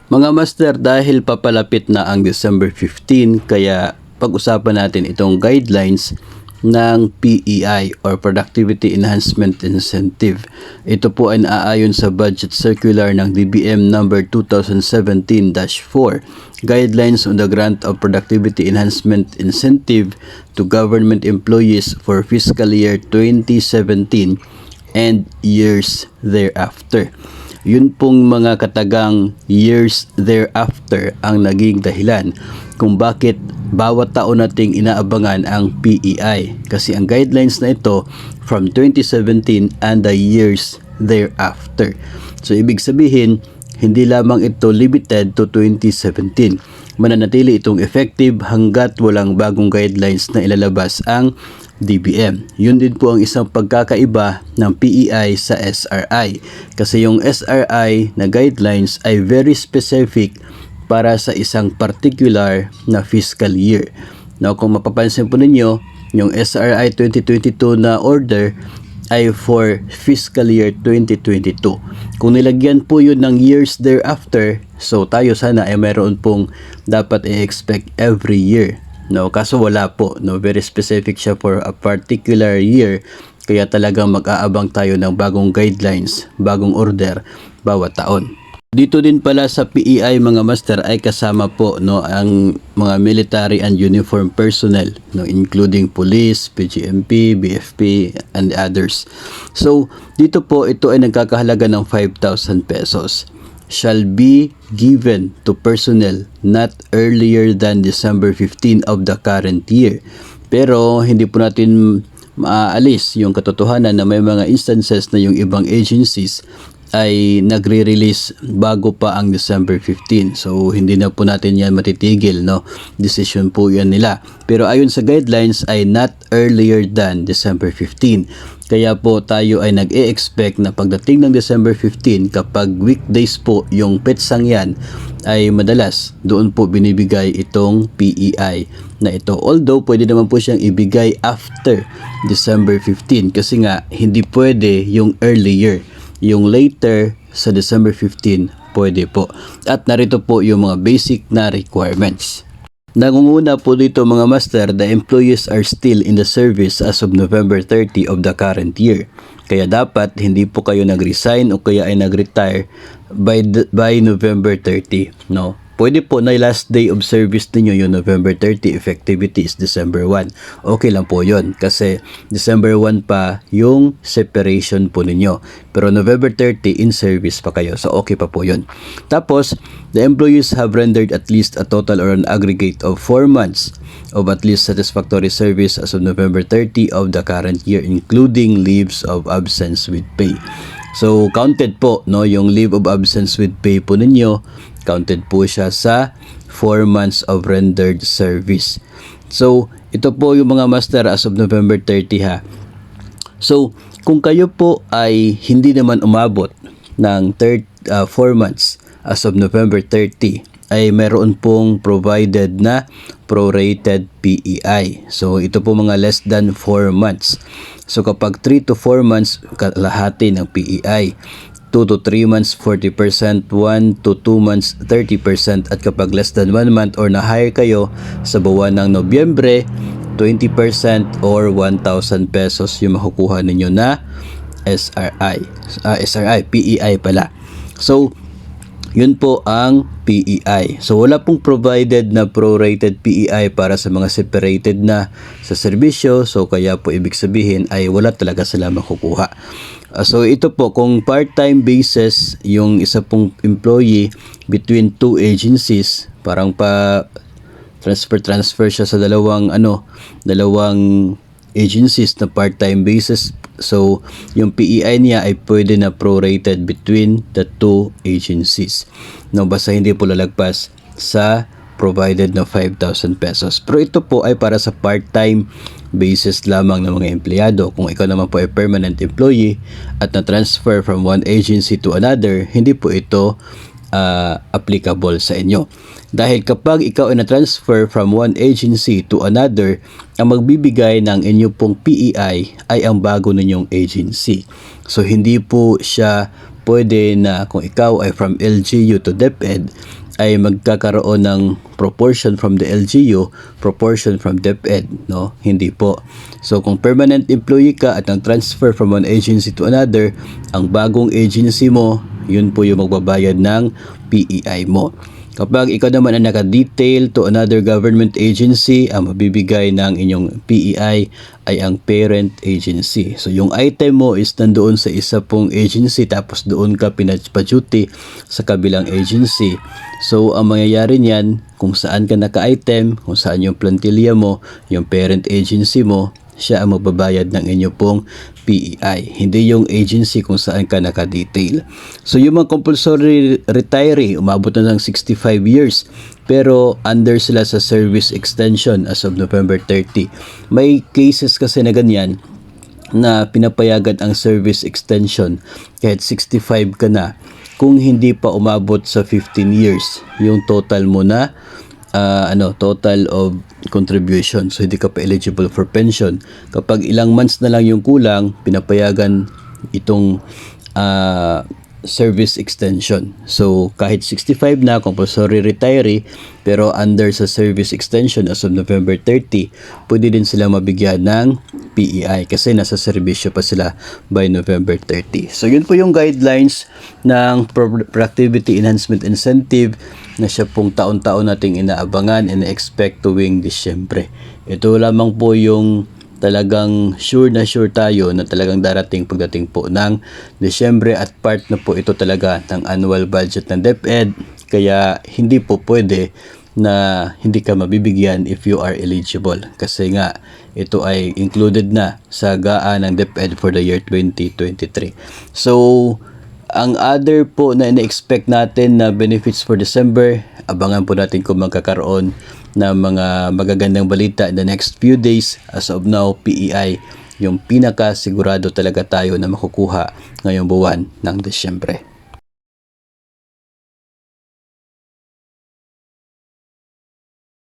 Mga master, dahil papalapit na ang December 15, kaya pag-usapan natin itong guidelines ng PEI or Productivity Enhancement Incentive. Ito po ay naaayon sa Budget Circular ng DBM number 2017-4, Guidelines on the Grant of Productivity Enhancement Incentive to Government Employees for Fiscal Year 2017 and years thereafter. Yun pong mga katagang years thereafter ang naging dahilan kung bakit bawat taon nating inaabangan ang PEI, kasi ang guidelines na ito from 2017 and the years thereafter. So ibig sabihin, hindi lamang ito limited to 2017. Mananatili itong effective hanggat walang bagong guidelines na ilalabas ang DBM. Yun din po ang isang pagkakaiba ng PEI sa SRI. Kasi yung SRI na guidelines ay very specific para sa isang particular na fiscal year. Now, kung mapapansin po ninyo, yung SRI 2022 na order ay for fiscal year 2022. Kung nilagyan po yun ng years thereafter, so tayo sana ay mayroon pong dapat i-expect every year. No, kaso wala po, no, very specific siya for a particular year, kaya talagang mag-aabang tayo ng bagong guidelines, bagong order bawat taon. Dito din pala sa PEI mga master ay kasama po, no, ang mga military and uniform personnel, no, including police, PGMP, BFP and others. So dito po ito ay nagkakahalaga ng 5,000 pesos. Shall be given to personnel not earlier than December 15 of the current year. Pero hindi po natin maaalis yung katotohanan na may mga instances na yung ibang agencies ay nagre-release bago pa ang December 15. So hindi na po natin yan matitigil, no? Decision po yan nila. Pero ayon sa guidelines ay not earlier than December 15. Kaya po tayo ay nag-e-expect na pagdating ng December 15, kapag weekdays po yung petsang yan, ay madalas doon po binibigay itong PEI na ito. Although pwede naman po siyang ibigay after December 15 kasi nga hindi pwede yung earlier. Yung later sa December 15 pwede po. At narito po yung mga basic na requirements. Nangunguna po dito mga master, the employees are still in the service as of November 30 of the current year. Kaya dapat hindi po kayo nag-resign o kaya ay nag-retire by November 30, no? Pwede po na last day of service niyo yung November 30, effectivity is December 1. Okay lang po yun kasi December 1 pa yung separation po ninyo. Pero November 30 in service pa kayo. So okay pa po yun. Tapos, the employees have rendered at least a total or an aggregate of 4 months of at least satisfactory service as of November 30 of the current year, including leaves of absence with pay. So counted po, no, yung leave of absence with pay po ninyo, counted po siya sa 4 months of rendered service. So ito po yung mga master as of November 30 ha. So kung kayo po ay hindi naman umabot ng 4 months as of November 30, ay meron pong provided na prorated PEI. So ito po mga less than 4 months. So kapag 3 to 4 months, kalahati ng PEI. 2 to 3 months, 40%, 1 to 2 months, 30%, at kapag less than 1 month or na-hire kayo sa buwan ng Nobyembre, 20% or 1,000 pesos yung makukuha ninyo na PEI pala. So yun po ang PEI. So wala pong provided na prorated PEI para sa mga separated na sa serbisyo. So kaya po ibig sabihin ay wala talaga sila makukuha. So ito po, kung part-time basis yung isa pong employee between two agencies, parang pa transfer siya sa dalawang agencies na part-time basis. So yung PEI niya ay pwede na prorated between the two agencies. No, basta hindi po lalagpas sa provided na 5,000 pesos. Pero ito po ay para sa part-time basis lamang ng mga empleyado. Kung ikaw naman po ay permanent employee at na-transfer from one agency to another, hindi po ito applicable sa inyo. Dahil kapag ikaw ay na-transfer from one agency to another, ang magbibigay ng inyo pong PEI ay ang bago ninyong agency. So hindi po siya pwede na kung ikaw ay from LGU to DepEd ay magkakaroon ng proportion from the LGU, proportion from DepEd, no? Hindi po. So kung permanent employee ka at ang transfer from one agency to another, ang bagong agency mo, yun po yung magbabayad ng PEI mo. Kapag ikaw naman ang naka-detail to another government agency, ang mabibigay ng inyong PEI ay ang parent agency. So yung item mo is nandoon sa isa pong agency tapos doon ka pinapa-duty sa kabilang agency. So ang mangyayari niyan, kung saan ka naka-item, kung saan yung plantilla mo, yung parent agency mo, siya ang magbabayad ng inyo pong PEI. Hindi yung agency kung saan ka naka-detail. So yung mga compulsory retiree, umabot na ng 65 years, pero under sila sa service extension as of November 30. May cases kasi na ganyan na pinapayagan ang service extension kahit 65 ka na kung hindi pa umabot sa 15 years yung total mo na total of contribution. So hindi ka pa eligible for pension. Kapag ilang months na lang yung kulang, pinapayagan itong service extension. So kahit 65 na, compulsory retiree, pero under sa service extension as of November 30, pwede din sila mabigyan ng PEI kasi nasa serbisyo pa sila by November 30. So yun po yung guidelines ng Productivity Enhancement Incentive na siya pong taon-taon nating inaabangan and expect tuwing Disyembre. Ito lamang po yung talagang sure tayo na talagang darating pagdating po ng Disyembre at part na po ito talaga ng annual budget ng DepEd, kaya hindi po pwede na hindi ka mabibigyan if you are eligible kasi nga ito ay included na sa GAA ng DepEd for the year 2023. So ang other po na ina-expect natin na benefits for December, abangan po natin kung magkakaroon ng mga magagandang balita in the next few days. As of now, PEI yung pinaka sigurado talaga tayo na makukuha ngayong buwan ng Disyembre.